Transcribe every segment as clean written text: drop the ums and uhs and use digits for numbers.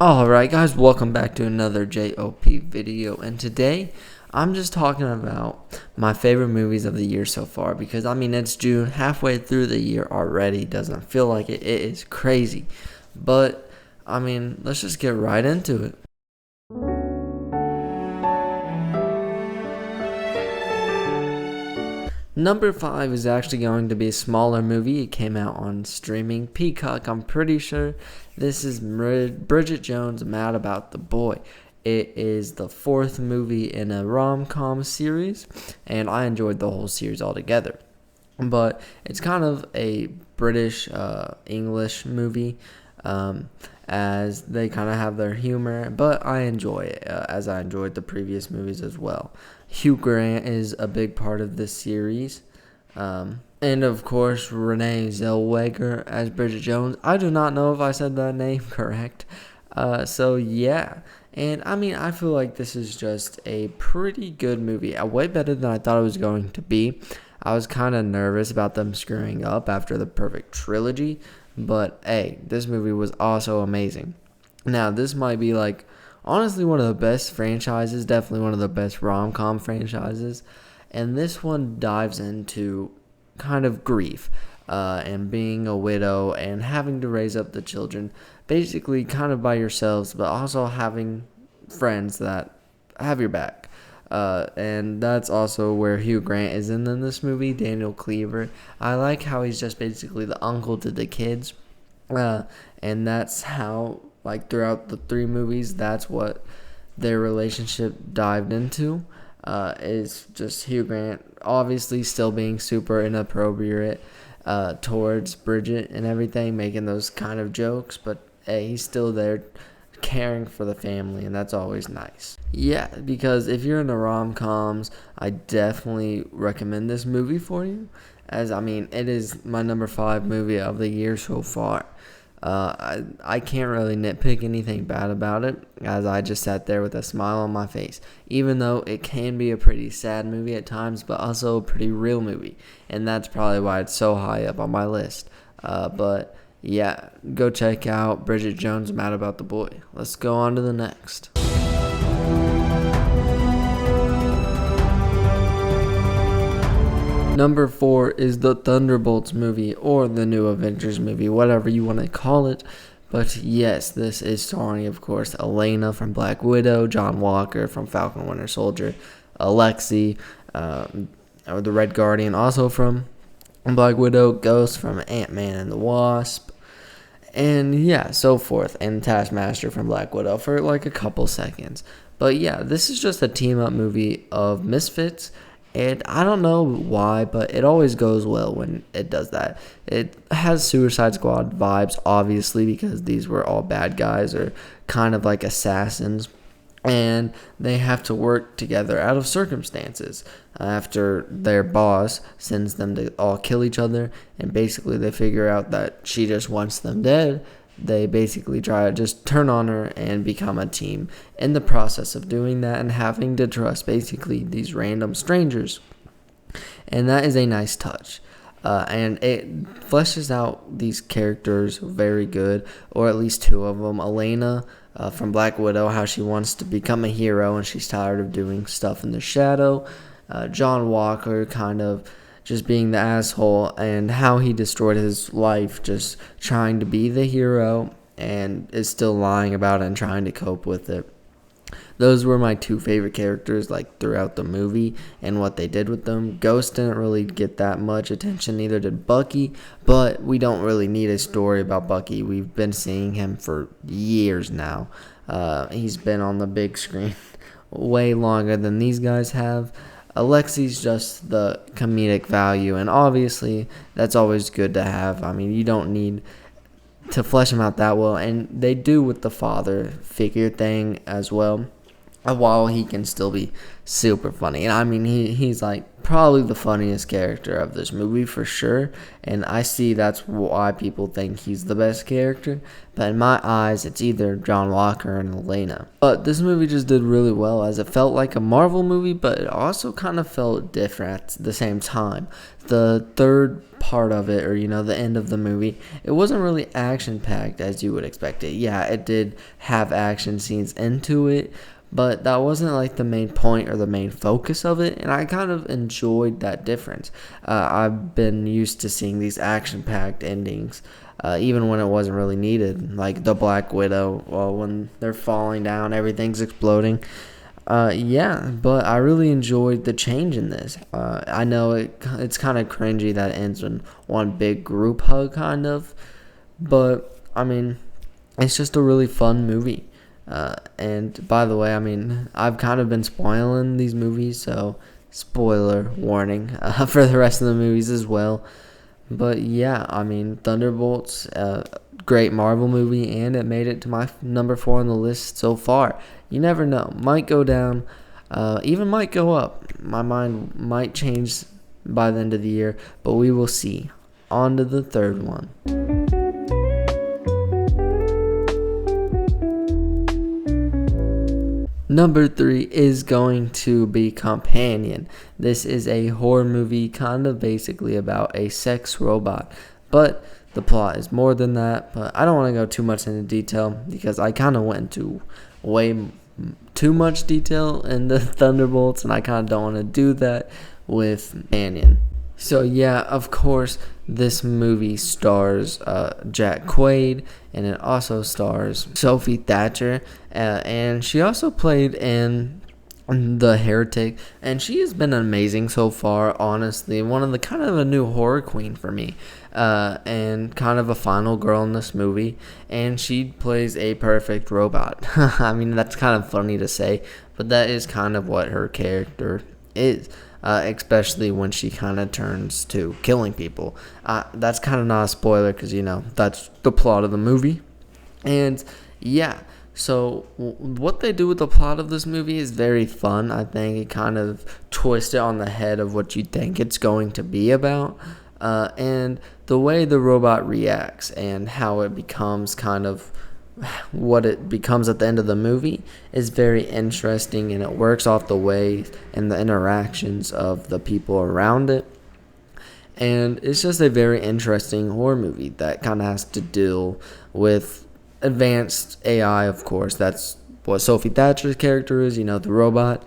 Alright guys, welcome back to another J.O.P video, and today I'm just talking about my favorite movies of the year so far, because it's June, halfway through the year already. Doesn't feel like it is crazy, but let's just get right into it. Number 5 is actually going to be a smaller movie. It came out on streaming Peacock, I'm pretty sure. This is Bridget Jones, Mad About the Boy. It is the 4th movie in a rom-com series, and I enjoyed the whole series altogether. But it's kind of a British English movie, as they kind of have their humor, but I enjoy it, as I enjoyed the previous movies as well. Hugh Grant is a big part of this series, and of course Renee Zellweger as Bridget Jones. I do not know if I said that name correct, so yeah. And I feel like this is just a pretty good movie, way better than I thought it was going to be. I was kind of nervous about them screwing up after the Perfect Trilogy, but hey, this movie was also amazing. Now, this might be honestly one of the best franchises, definitely one of the best rom-com franchises, and this one dives into kind of grief, and being a widow and having to raise up the children, basically kind of by yourselves, but also having friends that have your back. And that's also where Hugh Grant is in this movie, Daniel Cleaver. I like how he's just basically the uncle to the kids, and that's how, throughout the 3 movies, that's what their relationship dived into, is just Hugh Grant obviously still being super inappropriate towards Bridget and everything, making those kind of jokes, but hey, he's still there caring for the family, and that's always nice. Yeah, because if you're into rom-coms, I definitely recommend this movie for you, as it is my number 5 movie of the year so far. I can't really nitpick anything bad about it, as I just sat there with a smile on my face, even though it can be a pretty sad movie at times, but also a pretty real movie, and that's probably why it's so high up on my list. But yeah, go check out Bridget Jones, Mad About the Boy. Let's go on to the next. Number 4 is the Thunderbolts movie, or the new Avengers movie, whatever you want to call it. But yes, this is starring, of course, Elena from Black Widow, John Walker from Falcon Winter Soldier, Alexei, or the Red Guardian, also from Black Widow, Ghost from Ant-Man and the Wasp, and yeah, so forth, and Taskmaster from Black Widow for a couple seconds. But yeah, this is just a team-up movie of misfits, and I don't know why, but it always goes well when it does that. It has Suicide Squad vibes, obviously, because these were all bad guys, or kind of like assassins, and they have to work together out of circumstances after their boss sends them to all kill each other, and basically they figure out that she just wants them dead. They basically try to just turn on her and become a team in the process of doing that, and having to trust basically these random strangers, and that is a nice touch. And it fleshes out these characters very good, or at least 2 of them. Elena from Black Widow, how she wants to become a hero and she's tired of doing stuff in the shadow. John Walker kind of just being the asshole, and how he destroyed his life just trying to be the hero and is still lying about it and trying to cope with it. Those were my 2 favorite characters throughout the movie and what they did with them. Ghost didn't really get that much attention, neither did Bucky, but we don't really need a story about Bucky. We've been seeing him for years now. He's been on the big screen way longer than these guys have. Alexei's just the comedic value, and obviously that's always good to have. You don't need to flesh him out that well, and they do with the father figure thing as well. while he can still be super funny. And I mean, he's like probably the funniest character of this movie for sure. And I see that's why people think he's the best character. But in my eyes, it's either John Walker and Elena. But this movie just did really well, as it felt like a Marvel movie, but it also kind of felt different at the same time. The third part of it, or the end of the movie, it wasn't really action packed as you would expect it. Yeah, it did have action scenes into it, but that wasn't like the main point or the main focus of it, and I kind of enjoyed that difference. I've been used to seeing these action-packed endings, even when it wasn't really needed, like the Black Widow, when they're falling down, everything's exploding. Yeah, but I really enjoyed the change in this. I know it's kind of cringy that it ends in one big group hug, kind of, but I mean, it's just a really fun movie. And by the way, I mean, I've kind of been spoiling these movies, so spoiler warning for the rest of the movies as well. But yeah, I mean, Thunderbolts, great Marvel movie, and it made it to my number 4 on the list so far. You never know, might go down, even might go up. My mind might change by the end of the year, but we will see. On to the third one. Number 3 is going to be Companion. This is a horror movie kind of basically about a sex robot, but the plot is more than that. But I don't want to go too much into detail because I kind of went into way too much detail in the Thunderbolts, and I kind of don't want to do that with Companion. So yeah, of course, this movie stars Jack Quaid, and it also stars Sophie Thatcher, and she also played in The Heretic, and she has been amazing so far, honestly. One of the kind of a new horror queen for me, and kind of a final girl in this movie, and she plays a perfect robot. I mean, that's kind of funny to say, but that is kind of what her character is. Especially when she kind of turns to killing people. That's kind of not a spoiler because, that's the plot of the movie. And yeah, so what they do with the plot of this movie is very fun. I think it kind of twists it on the head of what you think it's going to be about. And the way the robot reacts and how it becomes kind of what it becomes at the end of the movie is very interesting, and it works off the way and the interactions of the people around it. And it's just a very interesting horror movie that kind of has to deal with advanced AI, of course. That's what Sophie Thatcher's character is, the robot.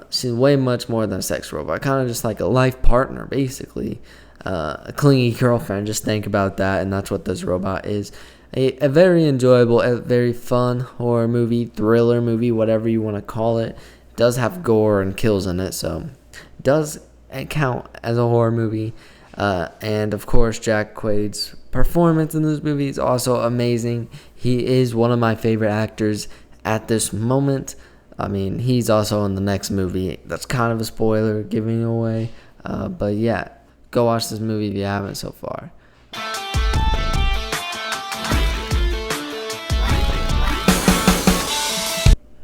She's way much more than a sex robot, kind of just like a life partner, basically. A clingy girlfriend, just think about that, and that's what this robot is. A very enjoyable, a very fun horror movie, thriller movie, whatever you want to call it. It does have gore and kills in it, so it does count as a horror movie. And of course, Jack Quaid's performance in this movie is also amazing. He is one of my favorite actors at this moment. I mean, he's also in the next movie. That's kind of a spoiler giving away. But yeah, go watch this movie if you haven't so far.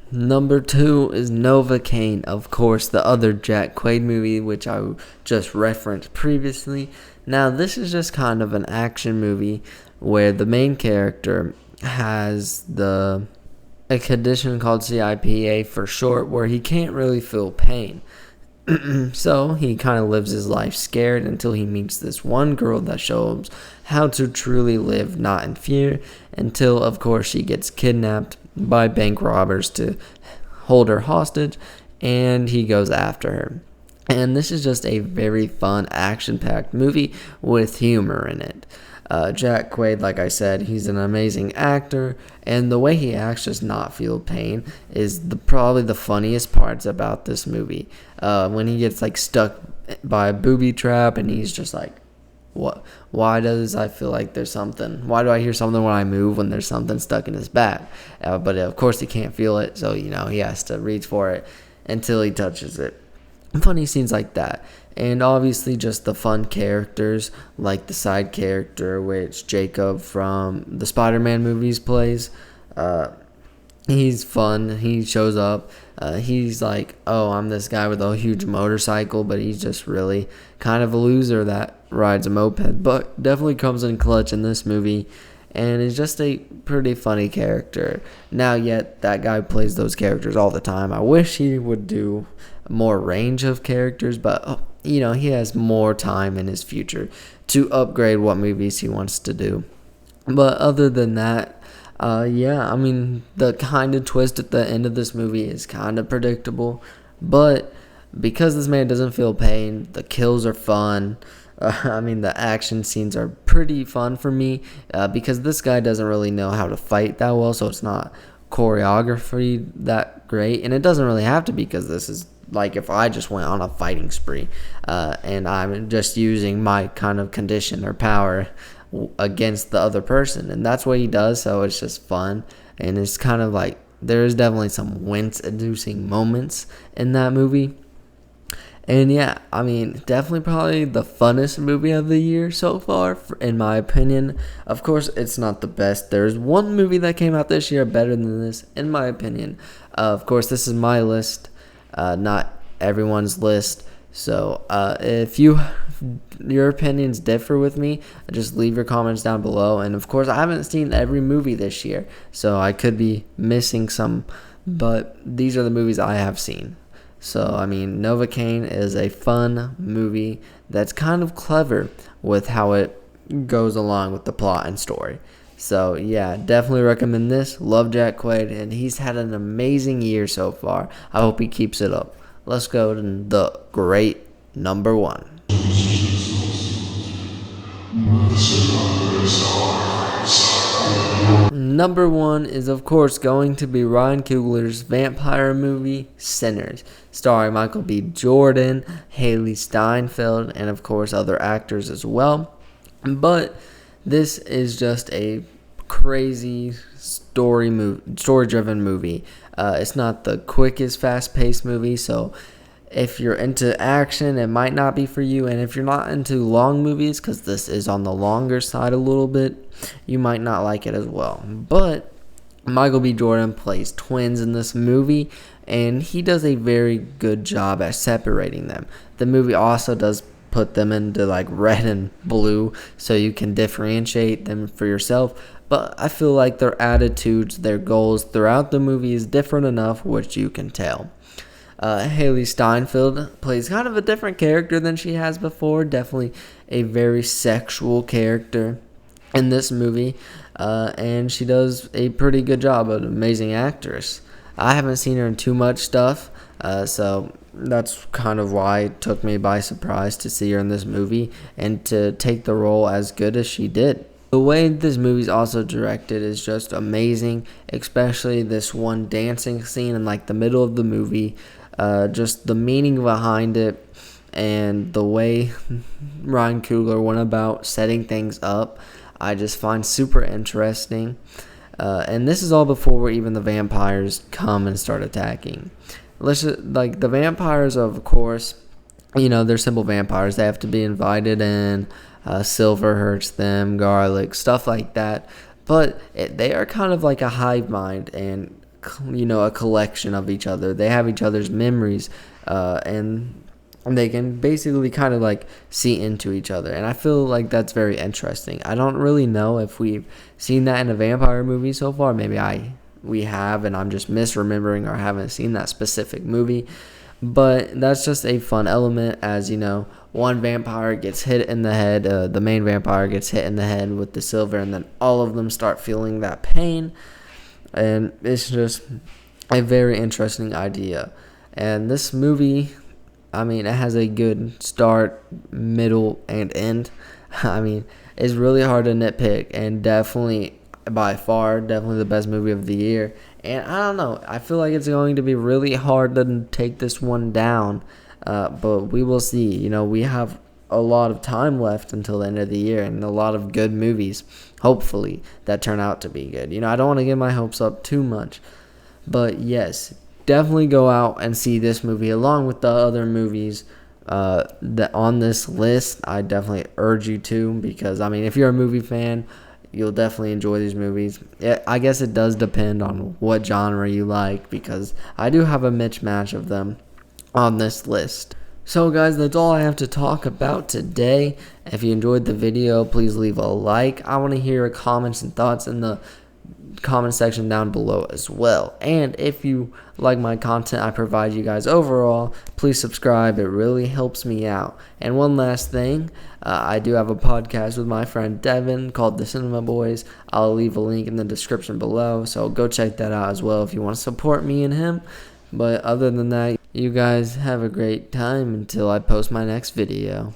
Number 2 is Novocaine, of course, the other Jack Quaid movie, which I just referenced previously. Now, this is just kind of an action movie where the main character has a condition called CIPA for short, where he can't really feel pain. So he kind of lives his life scared until he meets this one girl that shows how to truly live not in fear, until, of course, she gets kidnapped by bank robbers to hold her hostage, and he goes after her. And this is just a very fun, action-packed movie with humor in it. Jack Quaid, like I said, he's an amazing actor, and the way he acts does not feel pain is probably the funniest parts about this movie. When he gets stuck by a booby trap, and he's just like, "What? Why does I feel like there's something? Why do I hear something when I move when there's something stuck in his back?" But of course he can't feel it, so he has to reach for it until he touches it. Funny scenes like that. And obviously just the fun characters, like the side character, which J.O.P from the Spider-Man movies plays. He's fun. He shows up. He's like, oh, I'm this guy with a huge motorcycle, but he's just really kind of a loser that rides a moped. But definitely comes in clutch in this movie, and is just a pretty funny character. Now, yet that guy plays those characters all the time. I wish he would do more range of characters, but he has more time in his future to upgrade what movies he wants to do. But other than that, yeah, I mean, the kind of twist at the end of this movie is kind of predictable, but because this man doesn't feel pain, the kills are fun. I mean, the action scenes are pretty fun for me because this guy doesn't really know how to fight that well, so it's not choreography that great, and it doesn't really have to be because this is like if I just went on a fighting spree and I'm just using my kind of condition or power against the other person, and that's what he does, so it's just fun, and it's kind of like there's definitely some wince-inducing moments in that movie. And yeah, I mean, definitely probably the funnest movie of the year so far, in my opinion. Of course, it's not the best. There's one movie that came out this year better than this, in my opinion. Of course, this is my list, not everyone's list. So if your opinions differ with me, just leave your comments down below. And of course, I haven't seen every movie this year, so I could be missing some, but these are the movies I have seen. So, I mean, Kane is a fun movie that's kind of clever with how it goes along with the plot and story. So, yeah, definitely recommend this. Love Jack Quaid, and he's had an amazing year so far. I hope he keeps it up. Let's go to the great number one. Number one is, of course, going to be Ryan Coogler's vampire movie, Sinners, starring Michael B. Jordan, Haley Steinfeld, and, of course, other actors as well. But this is just a crazy story-driven movie. It's not the quickest, fast-paced movie, so if you're into action, it might not be for you. And if you're not into long movies, because this is on the longer side a little bit, you might not like it as well. But Michael B. Jordan plays twins in this movie, and he does a very good job at separating them. The movie also does put them into like red and blue, so you can differentiate them for yourself. But I feel like their attitudes, their goals throughout the movie is different enough, which you can tell. Haley Steinfeld plays kind of a different character than she has before. Definitely a very sexual character in this movie. And she does a pretty good job. An amazing actress. I haven't seen her in too much stuff. So that's kind of why it took me by surprise to see her in this movie and to take the role as good as she did. The way this movie's also directed is just amazing, especially this one dancing scene in like the middle of the movie. Just the meaning behind it and the way Ryan Coogler went about setting things up, I just find super interesting. And this is all before even the vampires come and start attacking. Like the vampires, of course, they're simple vampires. They have to be invited in. Silver hurts them, garlic, stuff like that. But they are kind of like a hive mind and a collection of each other. They have each other's memories, and they can basically kind of like see into each other. And I feel like that's very interesting. I don't really know if we've seen that in a vampire movie so far. Maybe we have, and I'm just misremembering or haven't seen that specific movie. But that's just a fun element, as one vampire gets hit in the head. The main vampire gets hit in the head with the silver, and then all of them start feeling that pain. And it's just a very interesting idea. And this movie, I mean, it has a good start, middle, and end. I mean, it's really hard to nitpick, and definitely, by far, definitely the best movie of the year. And I don't know, I feel like it's going to be really hard to take this one down, but we will see. We have a lot of time left until the end of the year, and a lot of good movies, hopefully, that turn out to be good. I don't want to get my hopes up too much, but yes, definitely go out and see this movie along with the other movies that on this list. I definitely urge you to, because I mean, if you're a movie fan, you'll definitely enjoy these movies. I guess it does depend on what genre you like, because I do have a mismatch of them on this list. So guys, that's all I have to talk about today. If you enjoyed the video, please leave a like. I want to hear your comments and thoughts in the comment section down below as well. And if you like my content I provide you guys overall, please subscribe. It really helps me out. And one last thing, I do have a podcast with my friend Devin called The Cinema Boys. I'll leave a link in the description below, so go check that out as well if you want to support me and him. But other than that, you guys have a great time until I post my next video.